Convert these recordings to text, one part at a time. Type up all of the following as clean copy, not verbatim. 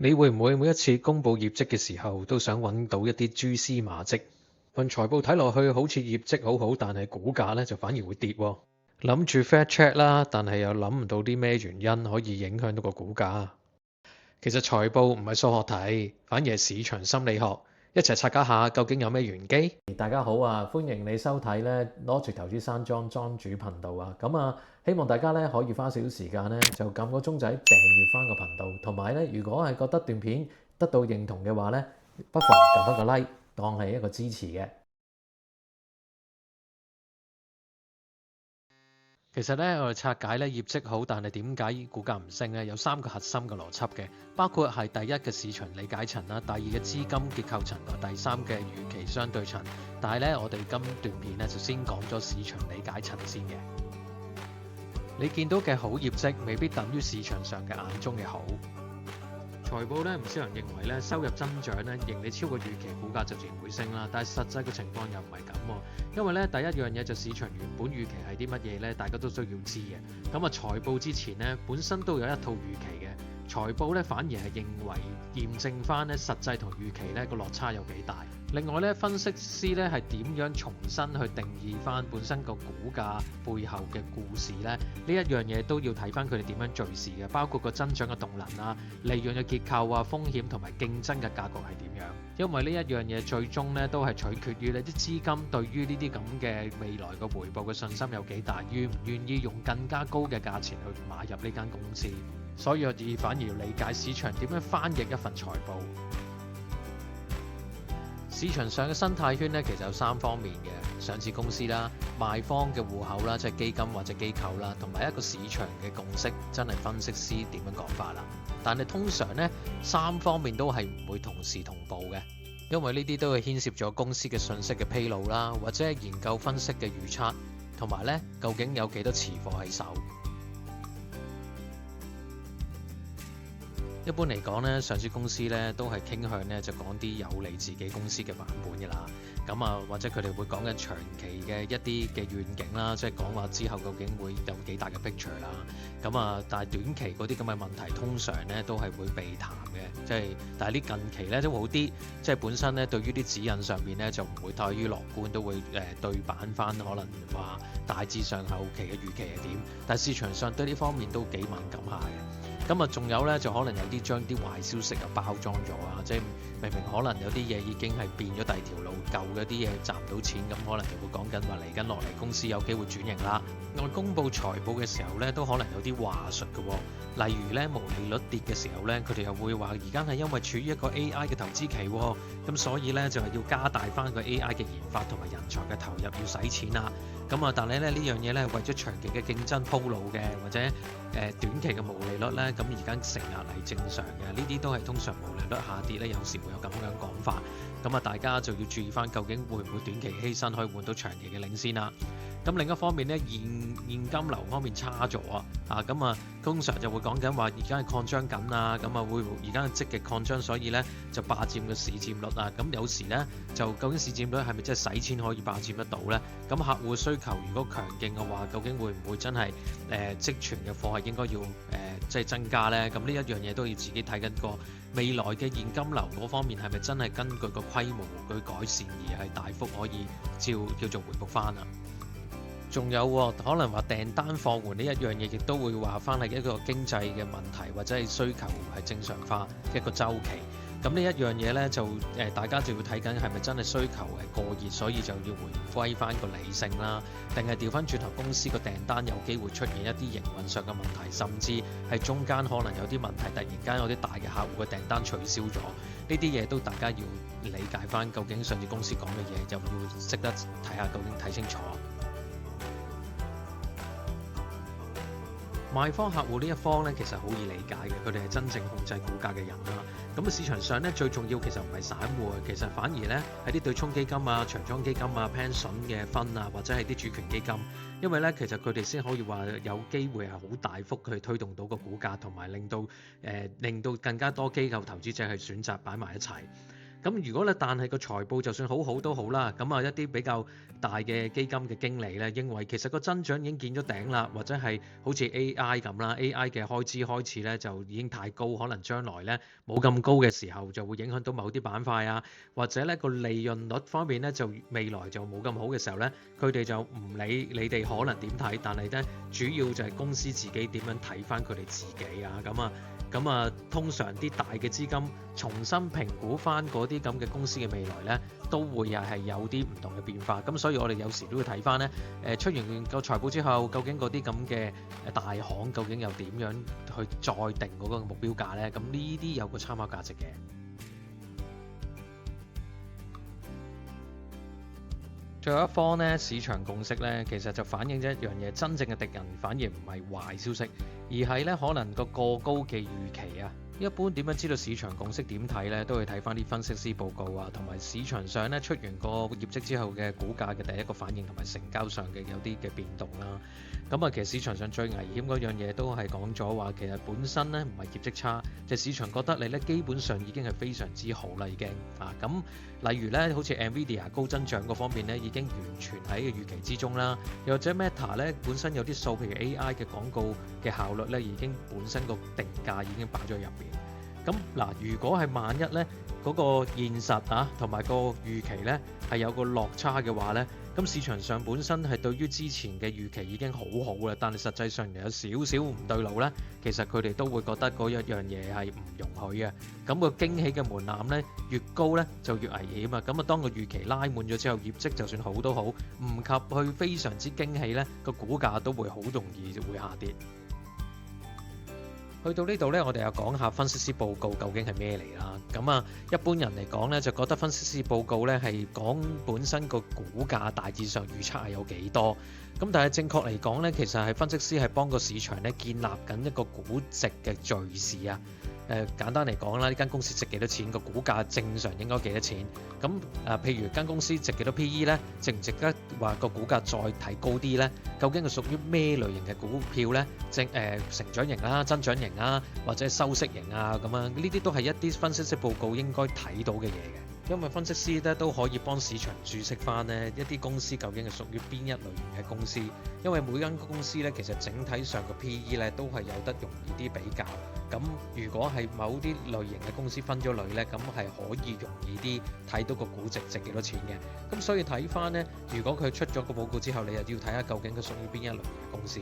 你會唔會每一次公佈業績嘅時候都想揾到一啲蛛絲馬跡？份財報睇落去好似業績好好，但係股價呢就反而會跌喎。諗住 fair check 啦，但係又諗唔到啲咩原因可以影響到個股價。其實財報唔係數學題，反而係市場心理學。一齊拆解下究竟有咩玄機？大家好啊，歡迎你收睇咧攞住投資山莊莊主頻道啊。希望大家咧可以花少少時間咧就撳個鐘仔訂閱翻個頻道，同埋咧如果係覺得段片得到認同嘅話咧，不妨撳翻個 like 當係一個支持嘅。其實咧，我哋拆解咧業績好，但係點解股價唔升咧？有3個核心嘅邏輯嘅，包括係第一嘅市場理解層啦，第二嘅資金結構層同第三嘅預期相對層。但係咧，我哋今段片咧就先講咗市場理解層先嘅。你見到嘅好業績未必等於市場上嘅眼中嘅好。財報咧，唔少人認為咧收入增長咧，盈利超過預期，股價就自然會升啦。但係實際嘅情況又唔係咁喎，因為咧第一樣嘢就市場原本預期係啲乜嘢咧，大家都需要知嘅。財報之前咧本身都有一套預期嘅，財報咧反而係認為驗證翻咧實際同預期咧個落差有幾大。另外咧，分析師咧係點樣重新去定義翻本身個股價背後嘅故事咧？呢一樣嘢都要睇翻佢哋點樣敘事嘅，包括個增長嘅動能啊、利潤嘅結構啊、風險同埋競爭嘅格局係點樣？因為呢一樣嘢最終咧都係取決於你啲資金對於呢啲咁嘅未來嘅回報嘅信心有幾大，願唔願意用更加高嘅價錢去買入呢間公司。所以我哋反而要理解市場點樣翻譯一份財報。市場上嘅生態圈咧，其實有3方面嘅：上市公司啦、賣方嘅戶口啦，即係基金或者機構啦，同埋一個市場嘅共識，真係分析師點樣講法啦。但係通常咧，3方面都係唔會同時同步嘅，因為呢啲都係牽涉咗公司嘅信息嘅披露啦，或者係研究分析嘅預測，同埋咧究竟有幾多持貨喺手。一般嚟講咧，上市公司咧都係傾向咧就講啲有利自己公司嘅版本嘅啦。或者佢哋會講緊長期嘅一啲嘅願景啦，即係講話之後究竟會有幾大嘅 picture 啦。但係短期嗰啲咁嘅問題，通常咧都係會避談嘅。但係呢近期咧都會好啲，即係本身咧對於啲指引上面咧就唔會太於樂觀，都會對版翻，可能話大致上後期嘅預期係點。但係市場上對呢方面都幾敏感下嘅。仲有咧，就可能有啲將啲壞消息包裝咗啊！即係明明可能有啲嘢已經係變咗第二條路，舊嘅啲嘢賺唔到錢，咁可能就會講緊話嚟緊落嚟公司有機會轉型啦。我公佈財報嘅時候咧，都可能有啲話術嘅喎。例如咧，毛利率跌嘅時候咧，佢哋又會話而家係因為處於一個 AI 嘅投資期喎，咁所以咧就係要加大翻個 AI 嘅研發同埋人才嘅投入，要使錢啦。但係咧呢樣嘢咧係為咗長期嘅競爭鋪路嘅，或者短期嘅毛利率咧，咁而家承壓係正常嘅。呢啲都係通常毛利率下跌咧，有時會有咁樣講法。大家就要注意翻，究竟會唔會短期犧牲可以換到長期嘅領先啦。另一方面咧，現金流方面差咗通常就會講緊話而家係擴張緊啊，會而家係積極擴張，所以咧就霸佔嘅市佔率啊。有時咧就究竟市佔率係咪真係使錢可以霸佔得到咧？客戶需求如果強勁嘅話，究竟會唔會真係積存嘅貨係應該要增加咧？呢一樣嘢都要自己睇緊個未來嘅現金流嗰方面係咪真係根據個規模去改善而係大幅可以叫做回復翻啊？仲有可能話訂單放緩呢一樣嘢，亦都會話翻係一個經濟嘅問題，或者係需求係正常化一個週期。呢一樣嘢咧就大家就要睇緊係咪真係需求係過熱，所以就要回歸翻個理性啦，定係調翻轉頭公司個訂單有機會出現一啲營運上嘅問題，甚至係中間可能有啲問題，突然間有啲大嘅客戶嘅訂單取消咗，呢啲嘢都大家要理解翻，究竟上市公司講嘅嘢就要識得睇下究竟睇清楚。賣方客戶呢一方咧，其實好易理解嘅，佢哋係真正控制股價嘅人啦。市場上咧最重要其實唔係散戶，其實反而咧係啲對沖基金啊、長倉基金啊、pension 嘅分啊，或者係啲主權基金，因為咧其實佢哋先可以話有機會係好大幅去推動到個股價，同埋令到更加多機構投資者去選擇擺埋一齊。咁如果咧，但係個財報就算好好都好啦，咁啊一啲比較大嘅基金嘅經理咧，認為其實個增長已經見咗頂啦，或者係好似 AI 咁啦，AI 嘅開支開始咧就已經太高，可能將來咧冇咁高嘅時候就會影響到某啲板塊啊，或者咧個利潤率方面咧就未來就冇咁好嘅時候咧，佢哋就唔理你哋可能點睇，但係咧主要就係公司自己點樣睇翻佢哋自己啊，咁啊，通常啲大嘅資金重新評估翻嗰啲咁嘅公司嘅未來咧，都會係有啲唔同嘅變化。咁所以我哋有時都會睇翻咧，出完個財報之後，究竟嗰啲咁嘅大行究竟又點樣去再定嗰個目標價咧？咁呢啲有個參考價值嘅。最後一方咧，市場共識咧，其實就反映咗一樣嘢，真正嘅敵人反而唔係壞消息，而係咧可能個過高嘅預期啊。一般點樣知道市場共識點睇呢？都會睇翻啲分析師報告啊，同埋市場上咧出完個業績之後嘅股價嘅第一個反應，同埋成交上嘅有啲嘅變動啦。咁啊，其實市場上最危險嗰樣嘢都係講咗話，其實本身咧唔係業績差，就市場覺得你咧基本上已經係非常之好啦，已經啊。咁例如咧，好似 Nvidia 高增長嗰方面咧，已經完全喺個預期之中啦。又或者 Meta 咧本身有啲數，譬如 AI 嘅廣告嘅效率咧，已經本身個定價已經擺咗入邊。咁嗱，如果係萬一咧嗰個現實啊同埋個預期咧係有個落差嘅話咧，咁市場上本身係對於之前嘅預期已經好好啦，但係實際上有少少唔對路咧，其實佢哋都會覺得嗰一樣嘢係唔容許嘅。咁個驚喜嘅門檻咧越高咧就越危險啊！咁啊，當個預期拉滿咗之後，業績就算好都好，唔及去非常之驚喜咧，個股價都會好容易會下跌。去到呢度呢，我哋又講下分析師報告究竟係咩嚟啦。咁啊，一般人嚟講呢，就覺得分析師報告呢係講本身個股價大致上預測係有幾多。咁但係正確嚟講呢，其實係分析師係幫個市場呢建立緊一個估值嘅敘事啊。簡單嚟講啦，呢間公司值幾多錢，個股價正常應該幾多錢？咁譬如間公司值幾多 PE 呢？值唔值得話個股價再提高啲呢？究竟係屬於咩類型嘅股票呢？成長型啦、增長型啊，或者收息型啊咁樣，呢啲都係一啲分析師報告應該睇到嘅嘢嘅。因為分析師咧都可以幫市場注釋翻呢一啲公司究竟係屬於邊一類型嘅公司，因為每間公司咧其實整體上個 PE 咧都係有得容易啲比較。咁如果係某啲類型嘅公司分咗類咧，咁係可以容易啲睇到個估值值幾多錢嘅。咁所以睇翻呢，如果佢出咗個報告之後，你又要睇下究竟佢屬於邊一類型嘅公司。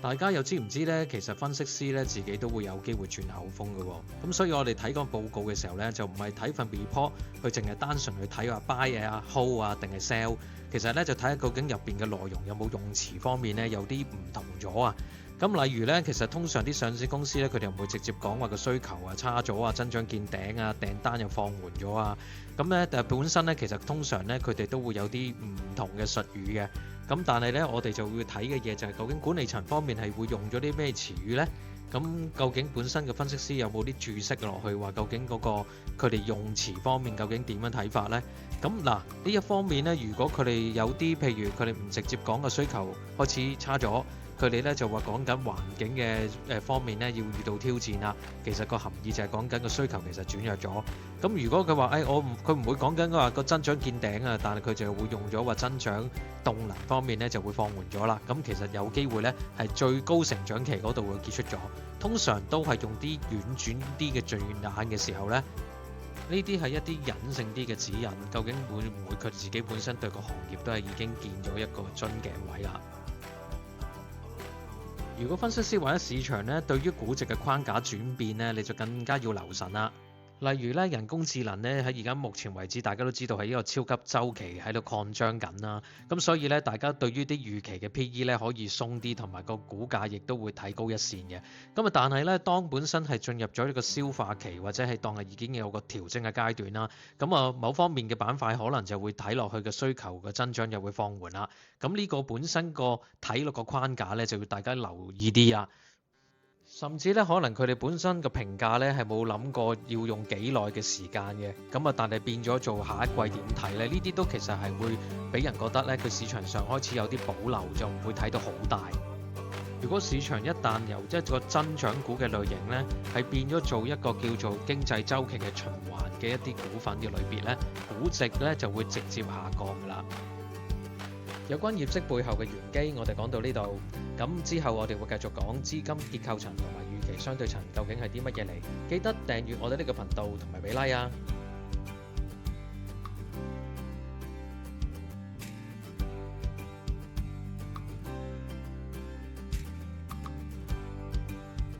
大家又知唔知呢？其實分析師咧自己都會有機會轉口風嘅喎。咁所以我哋睇個報告嘅時候呢，就唔係睇份 report，佢淨係單純去睇話 buy 啊、hold 啊定係 sell。其實呢，就睇下究竟入邊嘅內容有冇用詞方面呢有啲唔同咗啊。咁例如呢，其實通常啲上市公司呢，佢哋唔會直接講話個需求啊差咗啊、增長見頂啊、訂單又放緩咗啊。咁呢，但係本身呢，其實通常呢，佢哋都會有啲唔同嘅術語嘅。咁但係咧，我哋就會睇嘅嘢就係究竟管理層方面係會用咗啲咩詞語呢？咁究竟本身嘅分析師有冇啲注釋落去話究竟嗰個佢哋用詞方面究竟點樣睇法呢？咁嗱呢一方面呢，如果佢哋有啲譬如佢哋唔直接講個需求開始差咗。佢哋咧就話講緊環境嘅方面咧要遇到挑戰啦，其實個含義就係講緊個需求其實轉弱咗。咁如果佢話佢唔會講緊話個增長見頂啊，但係佢就會用咗話增長動能方面咧就會放緩咗啦。咁其實有機會咧係最高成長期嗰度會結束咗。通常都係用啲婉轉啲嘅字眼嘅時候咧，呢啲係一啲隱性啲嘅指引，究竟會唔會佢自己本身對個行業都係已經見咗一個樽頸位啦？如果分析師或者市場咧對於估值嘅框架轉變咧，你就更加要留神啦。例如咧，人工智能咧喺而家目前為止，大家都知道係一個超級週期喺度擴張緊啦。咁所以咧，大家對於啲預期嘅 PE 咧可以鬆啲，同埋個股價亦都會提高一線嘅。咁啊，但係咧，當本身係進入咗呢個消化期，或者係當係已經有個調整嘅階段啦，咁啊，某方面嘅板塊可能就會睇落去嘅需求嘅增長又會放緩啦。咁呢個本身個睇落個框架咧，就要大家留意啲啊。甚至咧，可能佢哋本身嘅評價咧係冇諗過要用幾耐嘅時間嘅，咁啊，但係變咗做下一季點睇咧？呢啲都其實係會俾人覺得咧，佢市場上開始有啲保留，就唔會睇到好大。如果市場一旦由一個增長股嘅類型呢，係變咗做一個叫做經濟週期嘅循環嘅一啲股份嘅類別呢，估值呢就會直接下降㗎啦。有關業績背後嘅玄機，我哋講到呢度。咁之後我哋會繼續講資金結構層同埋預期相對層究竟係啲乜嘢嚟。記得訂閱我哋呢個頻道同埋俾 like 啊！